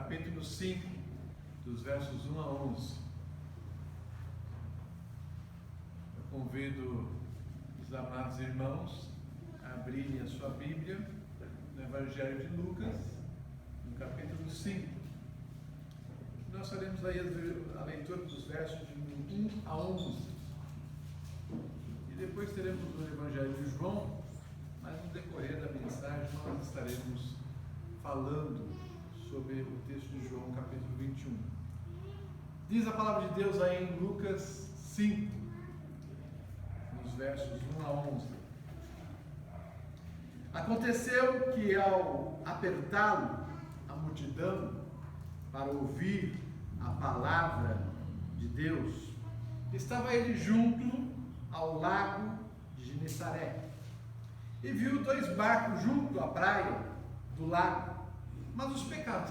capítulo 5, dos versos 1 a 11. Eu convido os amados irmãos a abrirem a sua Bíblia no Evangelho de Lucas, no capítulo 5. Nós faremos aí a leitura dos versos de 1 a 11. E depois teremos o Evangelho de João, mas no decorrer da mensagem nós estaremos falando sobre o texto de João, capítulo 21. Diz a palavra de Deus aí em Lucas 5, nos versos 1 a 11. Aconteceu que ao apertá-lo a multidão para ouvir a palavra de Deus, estava ele junto ao lago de Genesaré e viu 2 barcos junto à praia do lago, mas os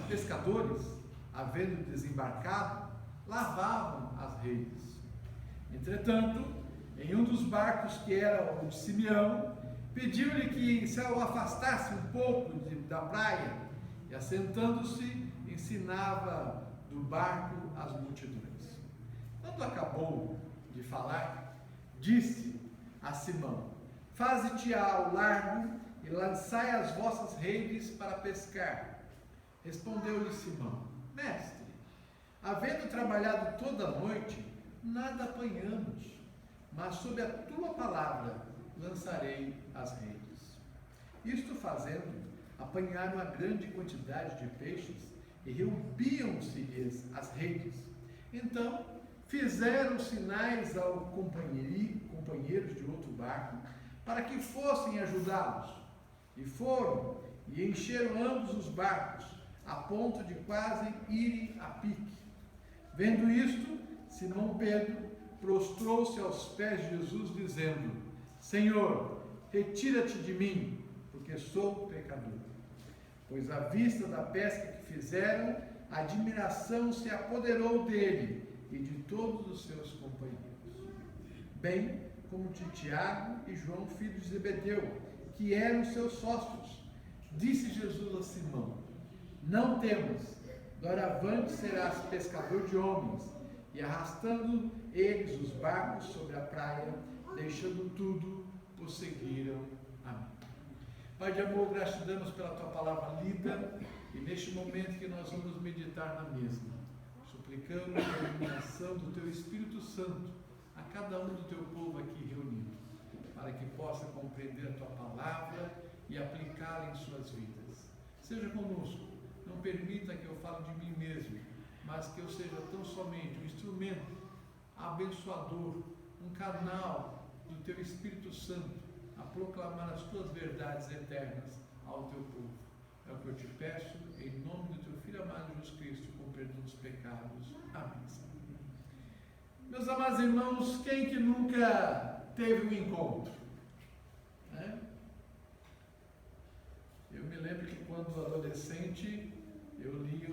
pescadores, havendo desembarcado, lavavam as redes. Entretanto, em um dos barcos, que era o de Simeão, pediu-lhe que se o afastasse um pouco da praia, e assentando-se, ensinava do barco as multidões. Quando acabou de falar, disse a Simão: faze-te ao largo e lançai as vossas redes para pescar. Respondeu-lhe Simão: mestre, havendo trabalhado toda a noite, nada apanhamos, mas sob a tua palavra lançarei as redes. Isto fazendo, apanharam uma grande quantidade de peixes e rompiam-se-lhes as redes. Então fizeram sinais aos companheiros de outro barco para que fossem ajudá-los. E foram e encheram ambos os barcos, a ponto de quase irem a pique. Vendo isto, Simão Pedro prostrou-se aos pés de Jesus, dizendo: Senhor, retira-te de mim, porque sou pecador. Pois à vista da pesca que fizeram, a admiração se apoderou dele e de todos os seus companheiros, bem como de Tiago e João, filhos de Zebedeu, que eram seus sócios. Disse Jesus a Simão: não temas, doravante serás pescador de homens. E arrastando eles os barcos sobre a praia, deixando tudo, o seguiram a mim. Pai de amor, graças te damos pela tua palavra lida, e neste momento que nós vamos meditar na mesma, suplicamos a iluminação do teu Espírito Santo a cada um do teu povo aqui reunido, para que possa compreender a tua palavra e aplicá-la em suas vidas. Seja conosco, não permita que eu fale de mim mesmo, mas que eu seja tão somente um instrumento abençoador, um canal do teu Espírito Santo a proclamar as tuas verdades eternas ao teu povo. É o que eu te peço, em nome do teu Filho amado Jesus Cristo, com perdão dos pecados. Amém. Meus amados irmãos, quem que nunca teve um encontro? Eu me lembro que quando adolescente eu li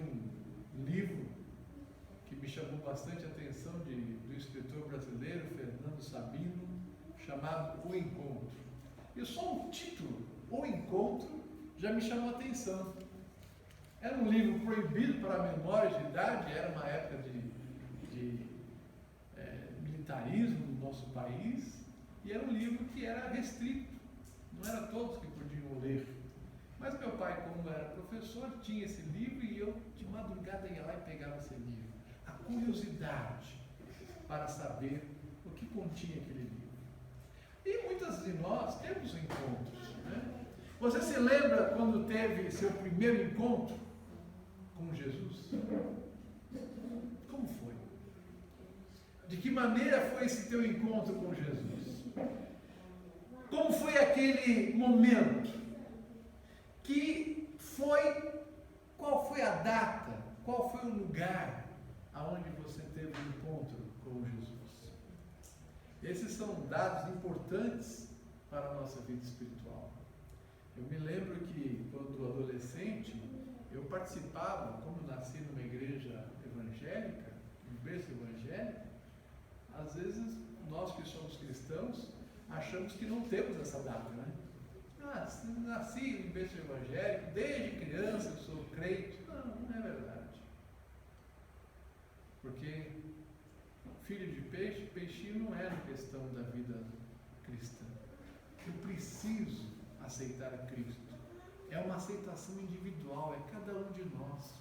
um livro que me chamou bastante a atenção do escritor brasileiro Fernando Sabino, chamado O Encontro. E só o título, O Encontro, já me chamou a atenção. Era um livro proibido para menores de idade, era uma época de militarismo no nosso país, e era um livro que era restrito, não era todos que podiam ler. Mas meu pai, como era professor, tinha esse livro e eu de madrugada ia lá e pegava esse livro. A curiosidade para saber o que continha aquele livro. E muitas de nós temos encontros, né? Você se lembra quando teve seu primeiro encontro com Jesus? Como foi? De que maneira foi esse teu encontro com Jesus? Como foi aquele momento? Qual foi a data? Qual foi o lugar aonde você teve um encontro com Jesus? Esses são dados importantes para a nossa vida espiritual. Eu me lembro que, quando adolescente, eu participava, como nasci numa igreja evangélica, um berço evangélico, às vezes nós que somos cristãos achamos que não temos essa data, né? Nasci em berço evangélico, desde criança eu sou crente. Não, não é verdade. que não é a questão da vida cristã. Eu preciso aceitar a Cristo. É uma aceitação individual, é cada um de nós.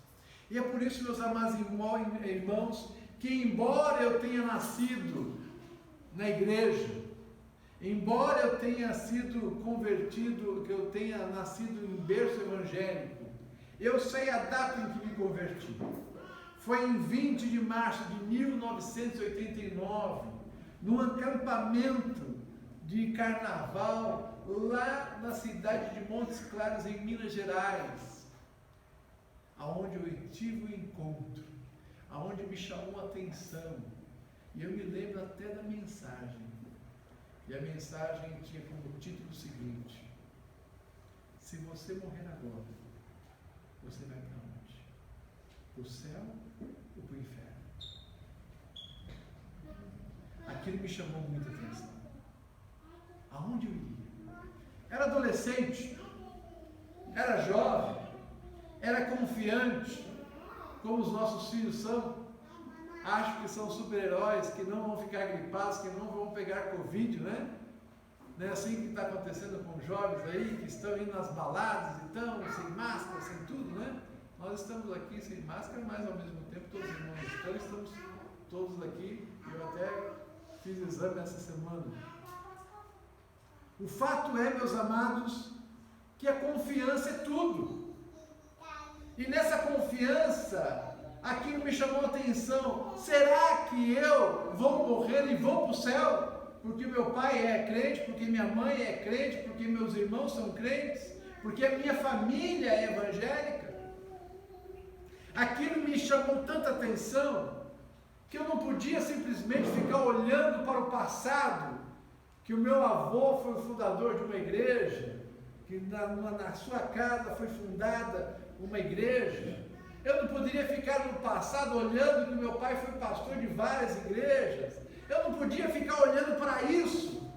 E é por isso, meus amados irmãos, que embora eu tenha nascido na igreja, embora eu tenha sido convertido, que eu tenha nascido em berço evangélico, eu sei a data em que me converti. Foi em 20 de março de 1989, num acampamento de carnaval lá na cidade de Montes Claros, em Minas Gerais, aonde eu tive um encontro, aonde me chamou a atenção, e eu me lembro até da mensagem, e a mensagem tinha como título o seguinte: se você morrer agora, você vai para onde? Para o céu ou para o inferno? Aquilo me chamou muita atenção. Aonde eu iria? Era adolescente, era jovem, era confiante, como os nossos filhos são. Acho que são super-heróis, que não vão ficar gripados, que não vão pegar Covid, né? Não é assim que está acontecendo com os jovens aí, que estão indo nas baladas, então, sem máscara, sem tudo, né? Nós estamos aqui sem máscara, mas ao mesmo tempo todos os irmãos estamos todos aqui. Eu até fiz exame essa semana. O fato é, meus amados, que a confiança é tudo. E nessa confiança, aquilo me chamou a atenção. Será que eu vou morrer e vou para o céu? Porque meu pai é crente, porque minha mãe é crente, porque meus irmãos são crentes, porque a minha família é evangélica. Aquilo me chamou tanta atenção que eu não podia simplesmente ficar olhando para o passado, que o meu avô foi o fundador de uma igreja, que na sua casa foi fundada uma igreja. Eu não poderia ficar no passado olhando que meu pai foi pastor de várias igrejas. Eu não podia ficar olhando para isso.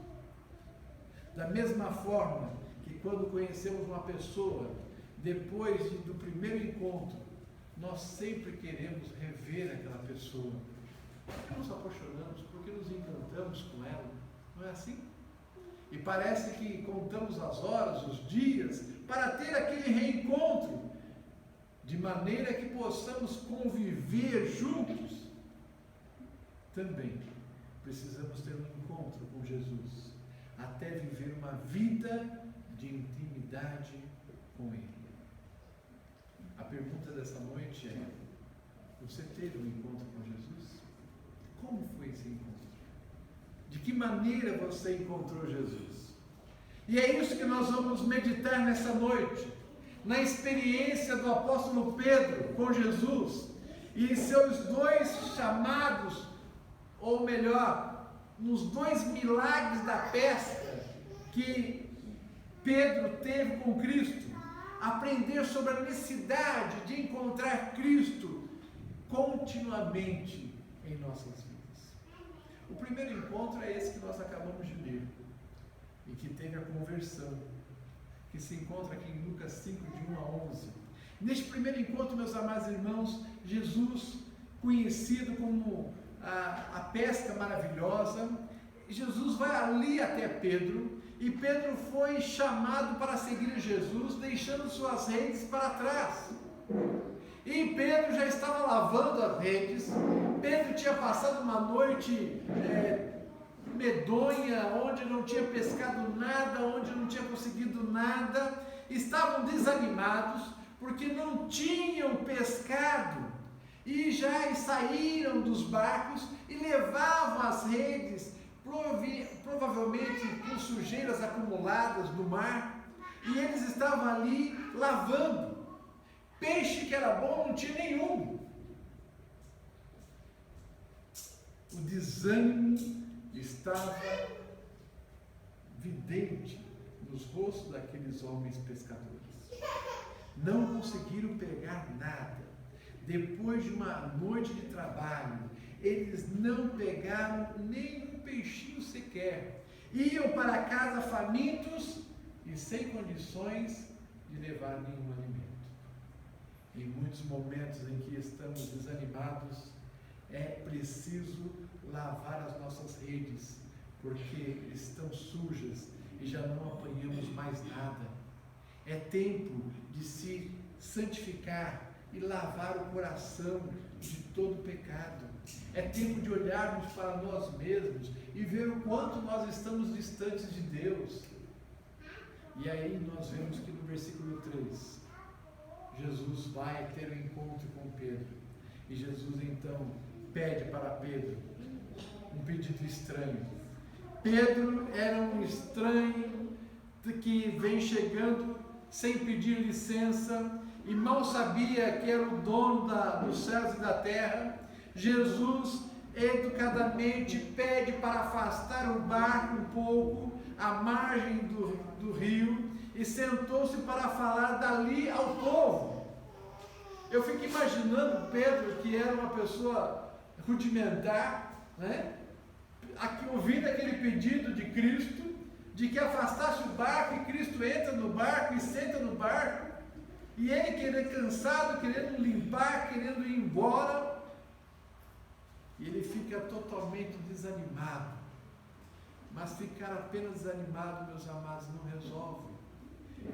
Da mesma forma que quando conhecemos uma pessoa, depois do primeiro encontro, nós sempre queremos rever aquela pessoa. Porque nos apaixonamos, porque nos encantamos com ela. Não é assim? E parece que contamos as horas, os dias, para ter aquele reencontro, de maneira que possamos conviver juntos. Também precisamos ter um encontro com Jesus, até viver uma vida de intimidade com Ele. A pergunta dessa noite é: você teve um encontro com Jesus? Como foi esse encontro? De que maneira você encontrou Jesus? E é isso que nós vamos meditar nessa noite, na experiência do apóstolo Pedro com Jesus e seus dois chamados, ou melhor, nos dois milagres da pesca que Pedro teve com Cristo. Aprender sobre a necessidade de encontrar Cristo continuamente em nossas vidas. O primeiro encontro é esse que nós acabamos de ler, e que teve a conversão, que se encontra aqui em Lucas 5, de 1 a 11. Neste primeiro encontro, meus amados irmãos, Jesus, conhecido como a pesca maravilhosa, Jesus vai ali até Pedro, e Pedro foi chamado para seguir Jesus, deixando suas redes para trás. E Pedro já estava lavando as redes. Pedro tinha passado uma noite medonha, onde não tinha pescado nada, onde não tinha conseguido nada. Estavam desanimados, porque não tinham pescado, e já saíram dos barcos e levavam as redes, provavelmente com sujeiras acumuladas no mar, e eles estavam ali lavando. Peixe que era bom não tinha nenhum. O desânimo estava vidente nos rostos daqueles homens pescadores. Não conseguiram pegar nada. Depois de uma noite de trabalho, eles não pegaram nem um peixinho sequer. Iam para casa famintos e sem condições de levar nenhum alimento. Em muitos momentos em que estamos desanimados, é preciso lavar as nossas redes, porque estão sujas e já não apanhamos mais nada. É tempo de se santificar e lavar o coração de todo pecado. É tempo de olharmos para nós mesmos e ver o quanto nós estamos distantes de Deus. E aí nós vemos que no versículo 3, Jesus vai ter um encontro com Pedro. E Jesus então pede para Pedro um pedido estranho. Pedro era um estranho que vem chegando sem pedir licença e mal sabia que era o dono dos céus e da terra. Jesus educadamente pede para afastar o barco um pouco à margem do rio e sentou-se para falar dali ao povo. Eu fico imaginando Pedro, que era uma pessoa rudimentar, né? Aqui, ouvindo aquele pedido de Cristo, de que afastasse o barco, e Cristo entra no barco e senta no barco, e ele cansado, querendo limpar, querendo ir embora, e ele fica totalmente desanimado. Mas ficar apenas desanimado, meus amados, não resolve.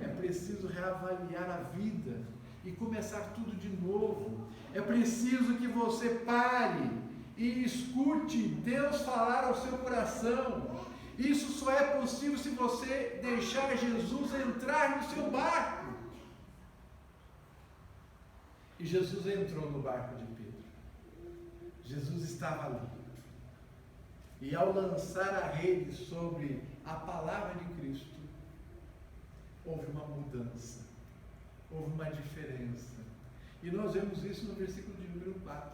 É preciso reavaliar a vida e começar tudo de novo. É preciso que você pare e escute Deus falar ao seu coração. Isso só é possível se você deixar Jesus entrar no seu barco. E Jesus entrou no barco de Pedro. Jesus estava ali. E ao lançar a rede sobre a palavra de Cristo, houve uma mudança, houve uma diferença. E nós vemos isso no versículo de número 4.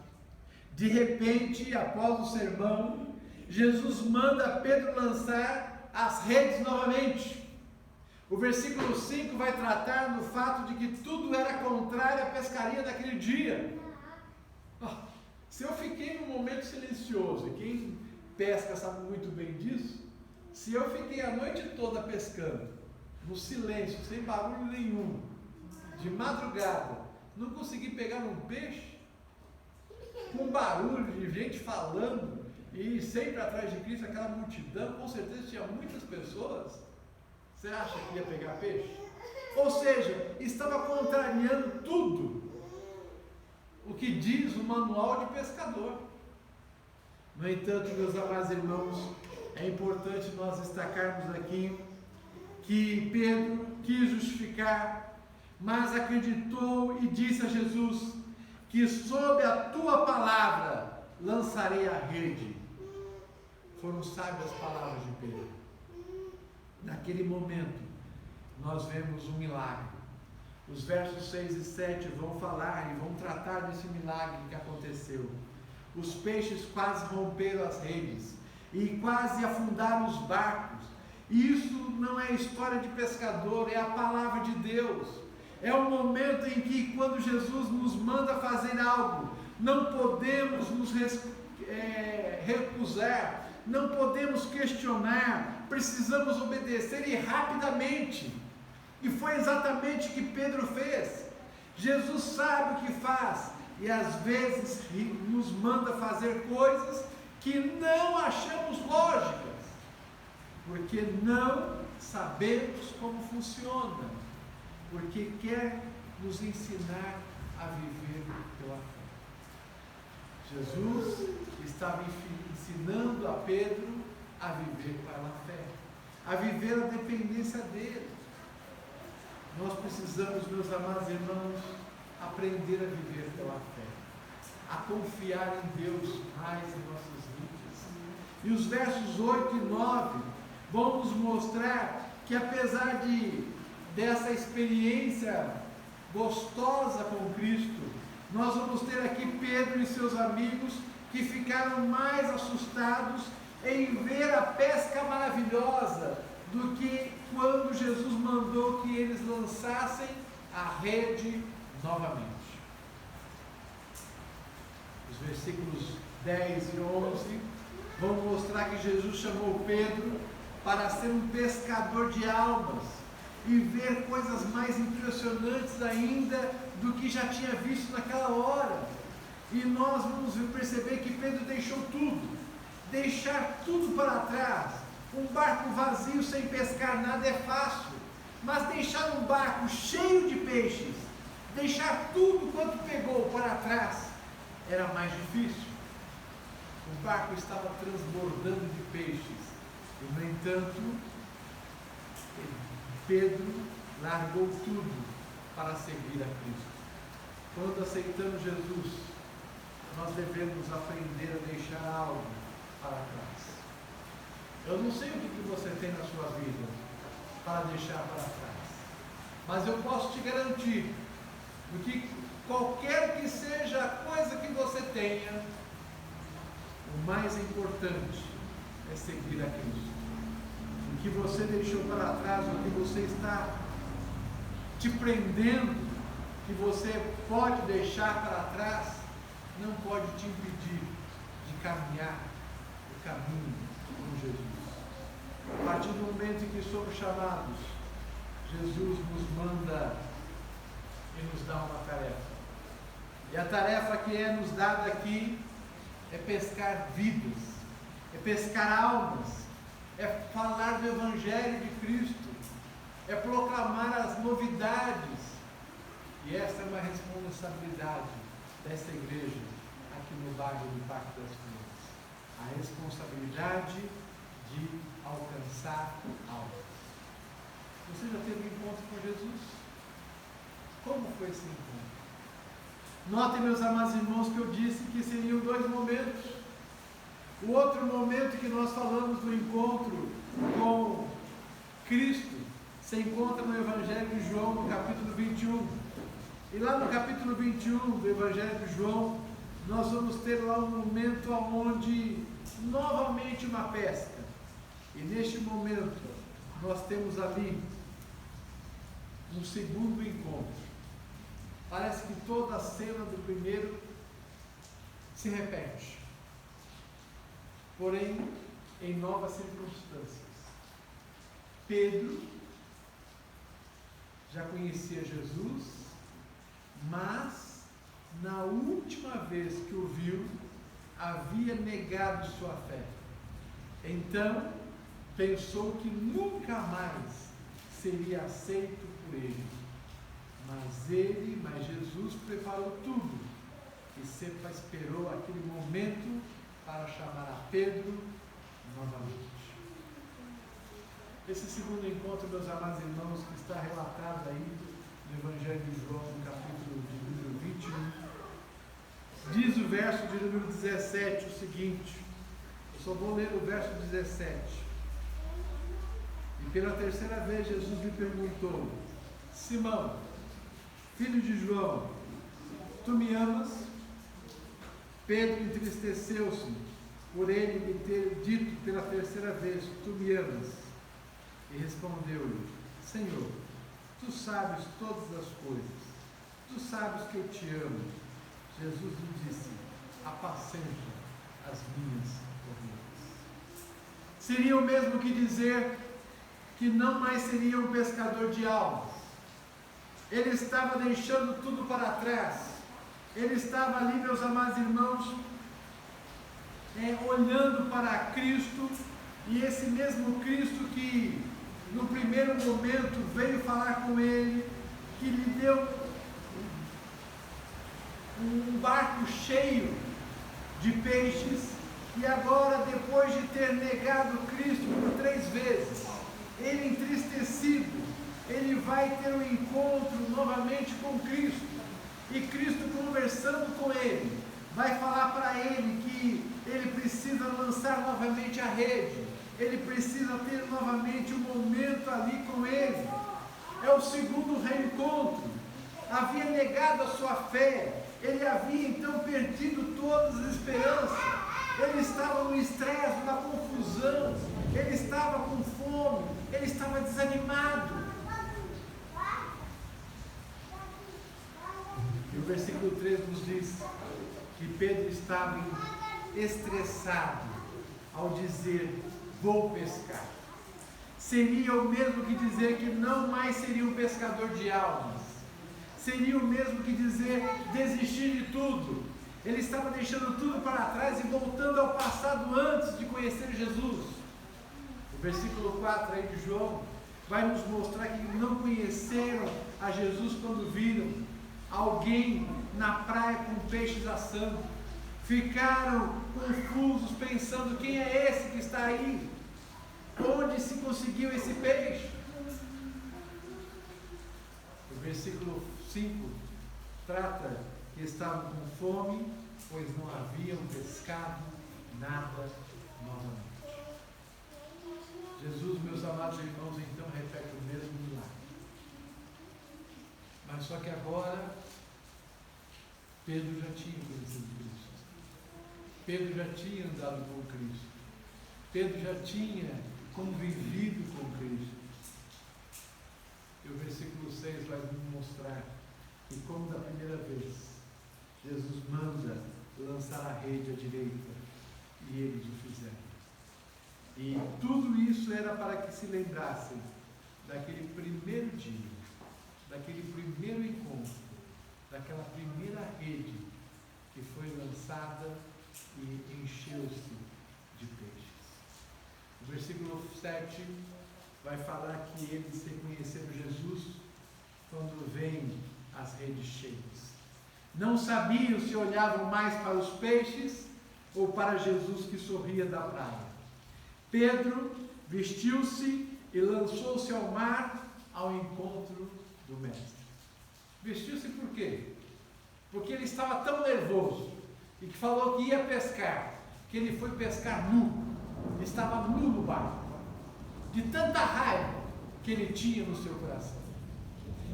De repente, após o sermão, Jesus manda Pedro lançar as redes novamente. O versículo 5 vai tratar do fato de que tudo era contrário à pescaria daquele dia. Se eu fiquei num momento silencioso, e quem pesca sabe muito bem disso, se eu fiquei a noite toda pescando, no silêncio, sem barulho nenhum, de madrugada, não consegui pegar um peixe, com barulho de gente falando, e sempre atrás de Cristo aquela multidão, com certeza tinha muitas pessoas, você acha que ia pegar peixe? Ou seja, estava contrariando tudo o que diz o manual de pescador. No entanto, meus amados irmãos, é importante nós destacarmos aqui que Pedro quis justificar, mas acreditou e disse a Jesus que sob a tua palavra lançarei a rede. Foram sábias as palavras de Pedro. Naquele momento, nós vemos um milagre. Os versos 6 e 7 vão falar e vão tratar desse milagre que aconteceu. Os peixes quase romperam as redes e quase afundaram os barcos. Isso não é história de pescador, é a palavra de Deus. É o momento em que, quando Jesus nos manda fazer algo, não podemos nos recusar, não podemos questionar, precisamos obedecer e rapidamente. E foi exatamente o que Pedro fez. Jesus sabe o que faz e às vezes nos manda fazer coisas que não achamos lógicas, porque não sabemos como funciona, porque quer nos ensinar a viver pela fé. Jesus estava ensinando a Pedro a viver pela fé, a viver a dependência dele. Nós precisamos, meus amados irmãos, aprender a viver pela fé, a confiar em Deus mais em nossas vidas. E os versos 8 e 9 vão nos mostrar que, apesar dessa experiência gostosa com Cristo, nós vamos ter aqui Pedro e seus amigos que ficaram mais assustados em ver a pesca maravilhosa do que quando Jesus mandou que eles lançassem a rede novamente. Os versículos 10 e 11 vão mostrar que Jesus chamou Pedro para ser um pescador de almas e ver coisas mais impressionantes ainda do que já tinha visto naquela hora. E nós vamos perceber que Pedro deixou tudo. Deixar tudo para trás. Um barco vazio sem pescar nada é fácil. Mas deixar um barco cheio de peixes, deixar tudo quanto pegou para trás, era mais difícil. O barco estava transbordando de peixes. E, no entanto, Pedro largou tudo para seguir a Cristo. Quando aceitamos Jesus, nós devemos aprender a deixar algo para trás. Eu não sei o que você tem na sua vida para deixar para trás, mas eu posso te garantir que qualquer que seja a coisa que você tenha, o mais importante é seguir a Cristo. O que você deixou para trás, o que você está te prendendo, que você pode deixar para trás, não pode te impedir de caminhar o caminho com Jesus. A partir do momento em que somos chamados, Jesus nos manda e nos dá uma tarefa. E a tarefa que é nos dada aqui é pescar vidas, é pescar almas, é falar do Evangelho de Cristo, é proclamar as novidades. E essa é uma responsabilidade desta igreja aqui no bairro do Parque das Flores. A responsabilidade de alcançar almas. Você já teve um encontro com Jesus? Como foi esse encontro? Notem, meus amados irmãos, que eu disse que seriam dois momentos. O outro momento que nós falamos do encontro com Cristo se encontra no Evangelho de João, no capítulo 21. E lá no capítulo 21 do Evangelho de João, nós vamos ter lá um momento onde novamente uma pesca. E neste momento, nós temos ali um segundo encontro. Parece que toda a cena do primeiro se repete, porém em novas circunstâncias. Pedro já conhecia Jesus, mas na última vez que o viu, havia negado sua fé. Então pensou que nunca mais seria aceito por ele. Mas Jesus preparou tudo e sempre esperou aquele momento para chamar a Pedro novamente. Esse segundo encontro, meus amados irmãos, que está relatado aí no Evangelho de João, no capítulo de número 21, diz o verso de número 17 o seguinte. Eu só vou ler o verso 17. E pela terceira vez Jesus lhe perguntou: Simão, filho de João, tu me amas? Pedro entristeceu-se por ele lhe ter dito pela terceira vez: tu me amas? E respondeu-lhe: Senhor, tu sabes todas as coisas, tu sabes que eu te amo. Jesus lhe disse: apacenta as minhas ovelhas. Seria o mesmo que dizer que não mais seria um pescador de almas. Ele estava deixando tudo para trás. Ele estava ali, meus amados irmãos, olhando para Cristo, e esse mesmo Cristo que no primeiro momento veio falar com ele, que lhe deu um barco cheio de peixes, e agora, depois de ter negado Cristo por 3 vezes, ele entristecido, ele vai ter um encontro novamente com Cristo, e Cristo, conversando com ele, vai falar para ele que ele precisa lançar novamente a rede, ele precisa ter novamente um momento ali com ele. É o segundo reencontro. Havia negado a sua fé, ele havia então perdido todas as esperanças, ele estava no estresse, na confusão, ele estava com fome, ele estava desanimado. E o versículo 3 nos diz que Pedro estava estressado ao dizer: vou pescar. Seria o mesmo que dizer que não mais seria um pescador de almas. Seria o mesmo que dizer desistir de tudo. Ele estava deixando tudo para trás e voltando ao passado antes de conhecer Jesus. O versículo 4 aí de João vai nos mostrar que não conheceram a Jesus quando viram alguém na praia com peixes assando. Ficaram confusos pensando: quem é esse que está aí? Onde se conseguiu esse peixe? O versículo 5 trata que estavam com fome, pois não haviam pescado nada novamente. Jesus, meus amados irmãos, então repete o mesmo milagre. Mas só que agora Pedro já tinha conhecido Cristo. Pedro já tinha andado com Cristo. Pedro já tinha convivido com Cristo. E o versículo 6 vai nos mostrar que, como da primeira vez, Jesus manda lançar a rede à direita, e eles o fizeram. E tudo isso era para que se lembrassem daquele primeiro dia, daquele primeiro encontro, daquela primeira rede que foi lançada e encheu-se de peixes. O versículo 7 vai falar que eles reconheceram Jesus quando veem as redes cheias. Não sabiam se olhavam mais para os peixes ou para Jesus que sorria da praia. Pedro vestiu-se e lançou-se ao mar ao encontro do Mestre. Vestiu-se por quê? Porque ele estava tão nervoso e que falou que ia pescar, que ele foi pescar nu. Estava nu no barco, de tanta raiva que ele tinha no seu coração.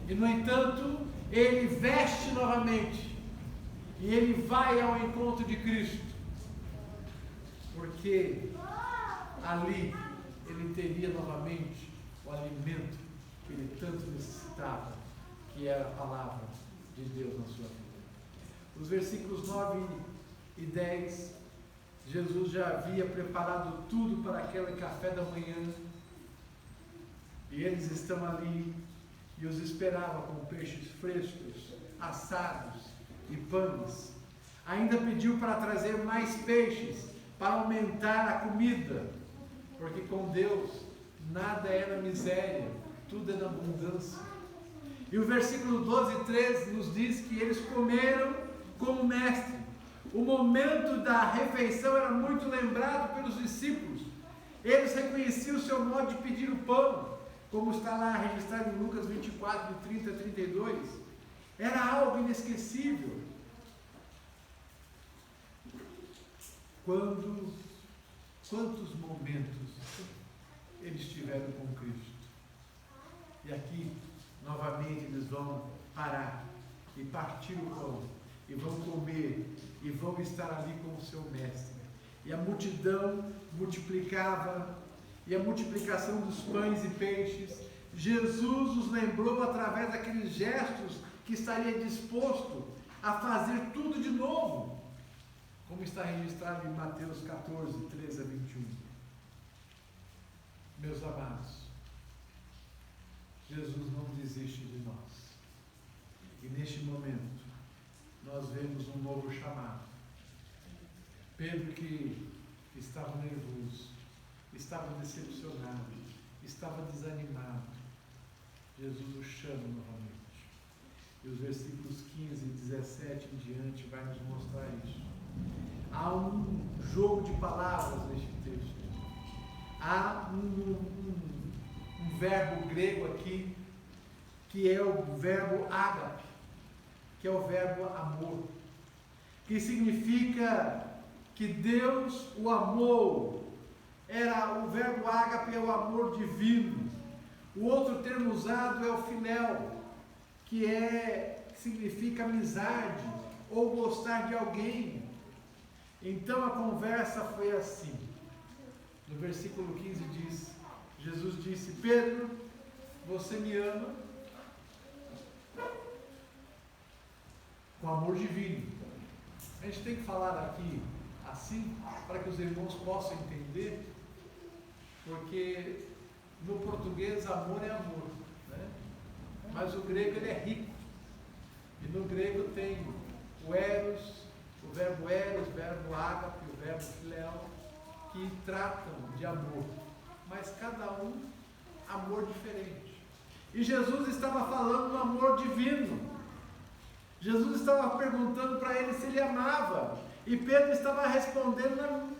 E no entanto, ele veste novamente e ele vai ao encontro de Cristo, porque ali ele teria novamente o alimento que ele tanto necessitava, que era a palavra de Deus na sua vida. Os versículos 9 e 10, Jesus já havia preparado tudo para aquele café da manhã, e eles estão ali e os esperava com peixes frescos, assados e pães. Ainda pediu para trazer mais peixes para aumentar a comida, porque com Deus nada era miséria, tudo é na abundância. E o versículo 12 e 13 nos diz que eles comeram como mestre. O momento da refeição era muito lembrado pelos discípulos. Eles reconheciam o seu modo de pedir o pão, como está lá registrado em Lucas 24, de 30 a 32. Era algo inesquecível. Quantos momentos eles tiveram com Cristo? E aqui, novamente, eles vão parar e partir o pão, e vão comer, e vão estar ali com o seu mestre. E a multidão multiplicava, e a multiplicação dos pães e peixes, Jesus os lembrou através daqueles gestos que estaria disposto a fazer tudo de novo, como está registrado em Mateus 14, 13 a 21. Meus amados, Jesus não desiste de nós. E neste momento, nós vemos um novo chamado. Pedro, que estava nervoso, estava decepcionado, estava desanimado, Jesus o chama novamente. E os versículos 15 e 17 em diante vai nos mostrar isso. Há um jogo de palavras neste texto. Há um verbo grego aqui, que é o verbo ágape, que é o verbo amor, que significa que Deus o amou. O verbo ágape é o amor divino. O outro termo usado é o filéu, que significa amizade ou gostar de alguém. Então a conversa foi assim. No versículo 15 diz, Jesus disse: Pedro, você me ama? Com amor divino. A gente tem que falar aqui assim, para que os irmãos possam entender, porque no português amor é amor, né? Mas o grego ele é rico, e no grego tem o eros, o verbo verbo ágape e o verbo filéu, que tratam de amor, mas cada um amor diferente. E Jesus estava falando do amor divino. Jesus estava perguntando para ele se ele amava, e Pedro estava respondendo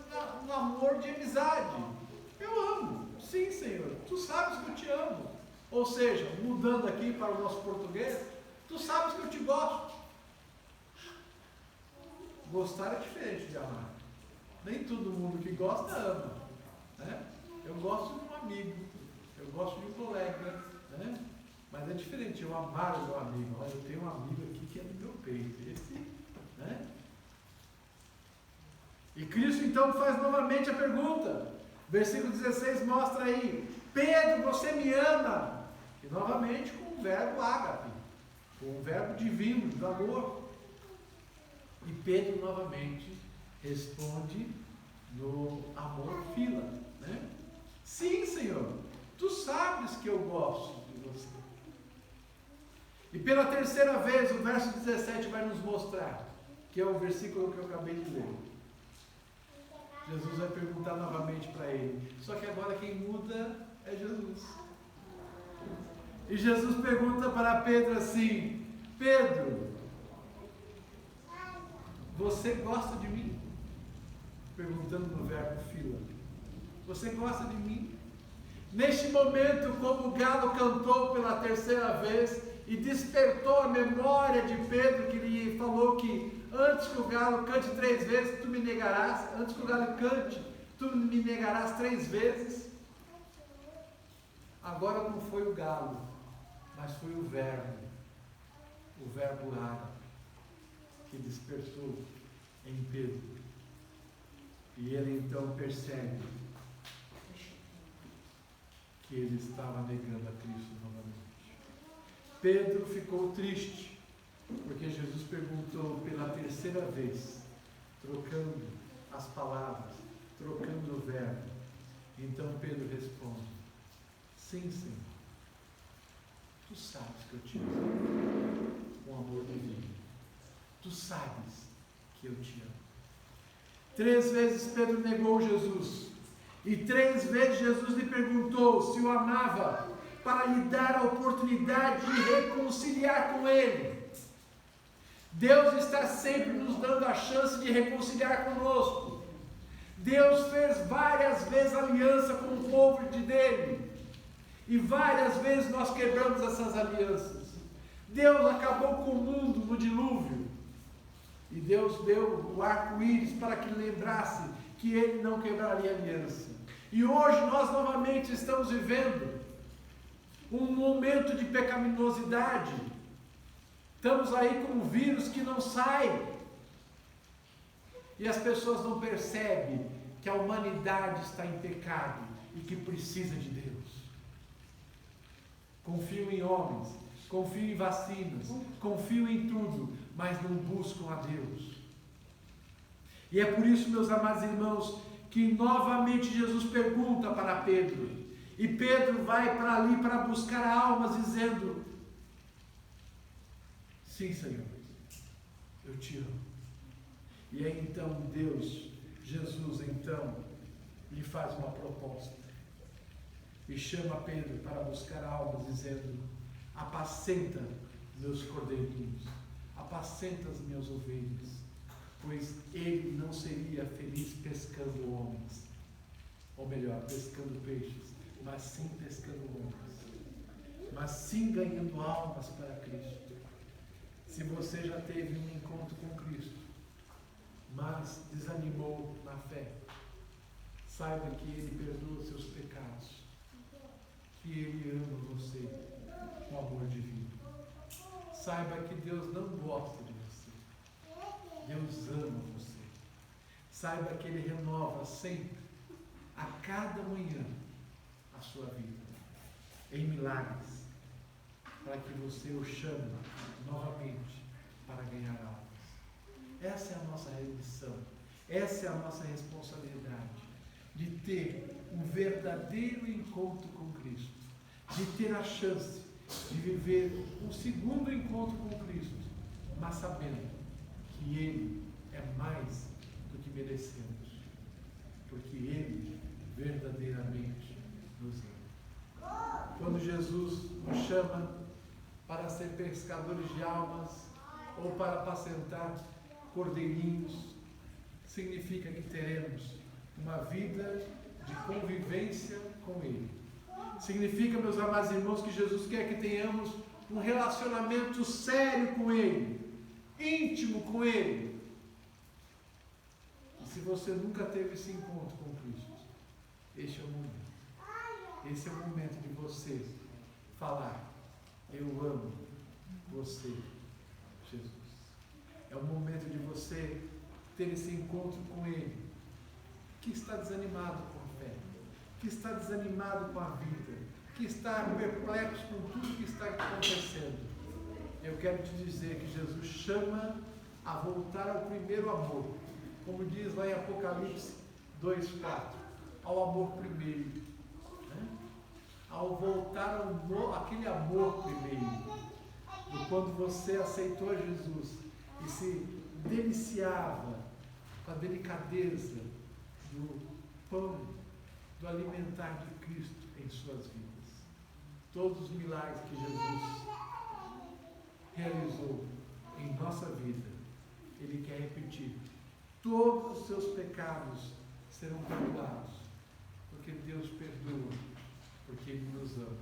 no amor de amizade. Eu amo, sim, Senhor, tu sabes que eu te amo. Ou seja, mudando aqui para o nosso português, tu sabes que eu te gosto. Gostar é diferente de amar. Nem todo mundo que gosta ama, né? Eu gosto de um amigo, eu gosto de um colega, né? Mas é diferente eu amar o meu amigo. Olha, eu tenho um amigo aqui que é do meu peito, esse, né? E Cristo então faz novamente a pergunta. Versículo 16 mostra aí: Pedro, você me ama? E novamente com o verbo ágape, com o verbo divino, do amor. E Pedro novamente responde no amor fila, né? Sim, Senhor, tu sabes que eu gosto de você. E pela terceira vez, o verso 17 vai nos mostrar, que é o versículo que eu acabei de ler. Jesus vai perguntar novamente para ele, só que agora quem muda é Jesus. E Jesus pergunta para Pedro assim: Pedro, você gosta de mim? Perguntando no verbo fila. Você gosta de mim? Neste momento, como o galo cantou pela terceira vez e despertou a memória de Pedro, que lhe falou que antes que o galo cante 3 vezes, tu me negarás. Antes que o galo cante, tu me negarás 3 vezes. Agora não foi o galo, mas foi o verbo ágape, que despertou em Pedro. E ele então percebe que ele estava negando a Cristo novamente. Pedro ficou triste, porque Jesus perguntou pela terceira vez, trocando as palavras, trocando o verbo. Então Pedro responde: sim, Senhor, tu sabes que eu te amo, com amor divino. Tu sabes que eu te amo. 3 vezes Pedro negou Jesus. E 3 vezes Jesus lhe perguntou se o amava, para lhe dar a oportunidade de reconciliar com ele. Deus está sempre nos dando a chance de reconciliar conosco. Deus fez várias vezes aliança com o povo dele. E várias vezes nós quebramos essas alianças. Deus acabou com o mundo no dilúvio. E Deus deu o arco-íris para que lembrasse que ele não quebraria aliança. E hoje nós novamente estamos vivendo um momento de pecaminosidade. Estamos aí com um vírus que não sai. E as pessoas não percebem que a humanidade está em pecado e que precisa de Deus. Confiam em homens, confiam em vacinas, confiam em tudo, mas não buscam a Deus. E é por isso, meus amados irmãos, que novamente Jesus pergunta para Pedro, e Pedro vai para ali para buscar almas, dizendo: sim, Senhor, eu te amo. E aí então Jesus então, lhe faz uma proposta, e chama Pedro para buscar almas, dizendo: apacenta meus cordeirinhos, apacenta as minhas ovelhas, pois ele não seria feliz pescando homens, ou melhor, pescando peixes, mas sim pescando homens, mas sim ganhando almas para Cristo. Se você já teve um encontro com Cristo, mas desanimou na fé, saiba que ele perdoa os seus pecados, que ele ama você com amor divino. Saiba que Deus não gosta de você, Deus ama você. Saiba que ele renova sempre, a cada manhã, a sua vida, em milagres, para que você o chame novamente para ganhar almas. Essa é a nossa missão, essa é a nossa responsabilidade, de ter um verdadeiro encontro com Cristo, de ter a chance de viver um segundo encontro com Cristo, mas sabendo que Ele é mais do que merecemos, porque Ele verdadeiramente nos ama. Quando Jesus nos chama para ser pescadores de almas ou para apacentar cordeirinhos, significa que teremos uma vida de convivência com Ele. Significa, meus amados irmãos, que Jesus quer que tenhamos um relacionamento sério com Ele, íntimo com Ele. E se você nunca teve esse encontro com Cristo, este é o momento. Esse é o momento de você falar: eu amo você, Jesus. É o momento de você ter esse encontro com Ele, que está desanimado com a fé, que está desanimado com a vida, que está perplexo com tudo que está acontecendo. Eu quero te dizer que Jesus chama a voltar ao primeiro amor, como diz lá em Apocalipse 2:4, ao amor primeiro, né? Ao voltar àquele amor primeiro, de quando você aceitou Jesus e se deliciava com a delicadeza do pão, do alimentar de Cristo em suas vidas. Todos os milagres que Jesus realizou em nossa vida, Ele quer repetir. Todos os seus pecados serão perdoados, porque Deus perdoa, porque Ele nos ama.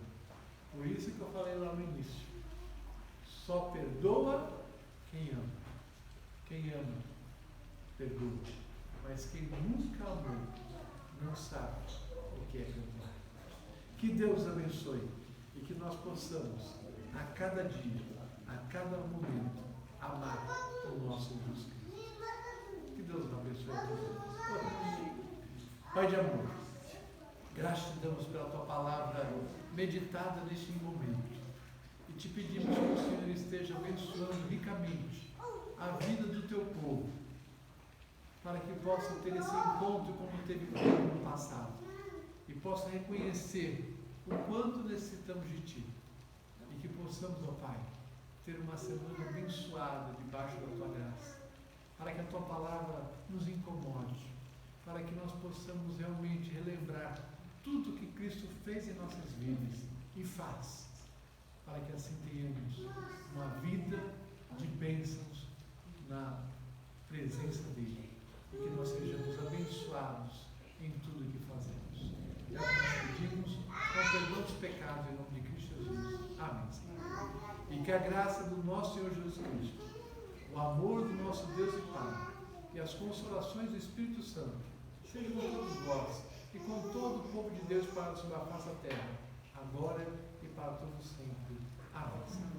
Por isso que eu falei lá no início: só perdoa quem ama. Quem ama, perdoa. Mas quem nunca amou, não sabe o que é perdoar. Que Deus abençoe e que nós possamos, a cada dia, a cada momento, amar o nosso Jesus Cristo. Que Deus nos abençoe a todos. Pai de amor, graças te damos pela tua palavra meditada neste momento. E te pedimos que o Senhor esteja abençoando ricamente a vida do teu povo, para que possa ter esse encontro como teve no passado, e possa reconhecer o quanto necessitamos de Ti, e que possamos, ó Pai, ter uma semana abençoada debaixo da Tua graça, para que a Tua palavra nos incomode, para que nós possamos realmente relembrar tudo que Cristo fez em nossas vidas e faz, para que assim tenhamos uma vida de bênçãos na presença dEle, e que nós sejamos abençoados em tudo o que fazemos. É o que nós pedimos, com perdão dos pecados, em nome de Cristo Jesus. Amém, Senhor. E que a graça do nosso Senhor Jesus Cristo, o amor do nosso Deus e Pai, e as consolações do Espírito Santo sejam com todos vós e com todo o povo de Deus para sobre a face da terra, agora e para todos sempre. Amém, Senhor.